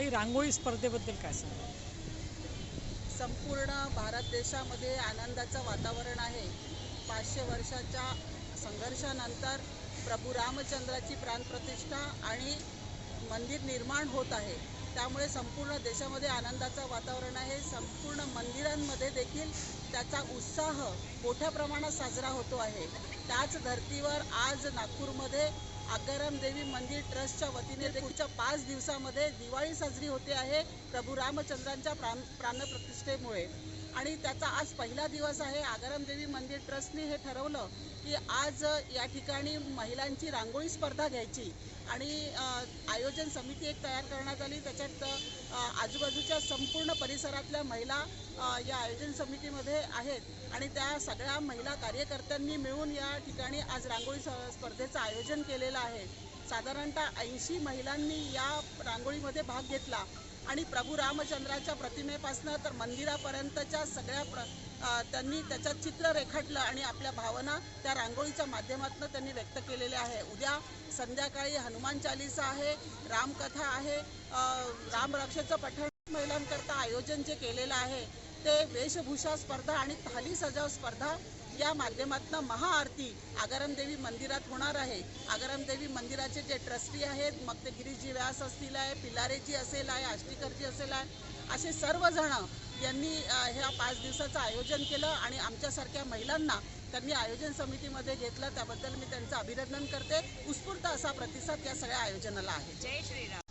ताई, रांगोळी स्पर्धेबद्दल काय सांगाल? संपूर्ण भारत देशामध्ये आनंदाचं वातावरण आहे. 500 वर्षाच्या संघर्षानंतर प्रभू रामचंद्राची प्राणप्रतिष्ठा आणि मंदिर निर्माण होत आहे. त्यामुळे संपूर्ण देशामध्ये आनंदाचं वातावरण आहे. संपूर्ण मंदिरांमध्ये देखील त्याचा उत्साह मोठ्या प्रमाणात साजरा होतो आहे. त्याच धर्तीवर आज नागपूरमध्ये आगाराम देवी मंदिर ट्रस्टच्या वतीने पुढच्या 5 दिवसामध्ये दिवाळी साजरी होते आहे प्रभू रामचंद्रांच्या प्राणप्रतिष्ठेमुळे. आणि त्याचा आज पहिला दिवस आहे. आगाराम देवी मंदिर ट्रस्टने हे ठरवलं की आज या ठिकाणी महिलांची रांगोळी स्पर्धा घ्यायची आणि आयोजन समिती एक तयार करण्यात आली. त्याच्यात आजूबाजूच्या संपूर्ण परिसरातल्या महिला या आयोजन समितीमध्ये आहेत आणि त्या सगळ्या महिला कार्यकर्त्यांनी मिळून या ठिकाणी आज रांगोळी स्पर्धेचं आयोजन केलेलं आहे. साधारणतः 80 महिलांनी या रांगोळीमध्ये भाग घेतला आणि प्रभू रामचंद्राच्या प्रतिमेपासनं तर मंदिरापर्यंतच्या सगळ्या त्यांनी त्याच्यात चित्र रेखाटलं आणि आपल्या भावना त्या रांगोळीच्या माध्यमातून त्यांनी व्यक्त केलेल्या आहे. उद्या संध्याकाळी हनुमान चालीसा आहे, रामकथा आहे, रामरक्षेचं पठण महिलांकरता आयोजन जे केलेलं आहे ते वेशभूषा स्पर्धा आणि थाली सजाव स्पर्धा या माध्यमातून महाआरती आगाराम देवी मंदिरात होणार आहे. आगाराम देवी मंदिराचे जे ट्रस्टी आहेत, मग ते गिरीजी व्यास असतील आहे, पिलारेजी असेल आहे, आष्टीकरजी असेल आहे, असे सर्वजण यांनी ह्या 5 दिवसाचं आयोजन केलं आणि आमच्यासारख्या महिलांना त्यांनी आयोजन समितीमध्ये घेतलं. त्याबद्दल मी त्यांचं अभिनंदन करते. उत्स्फूर्त असा प्रतिसाद या सगळ्या आयोजनाला आहे. जय श्रीराम.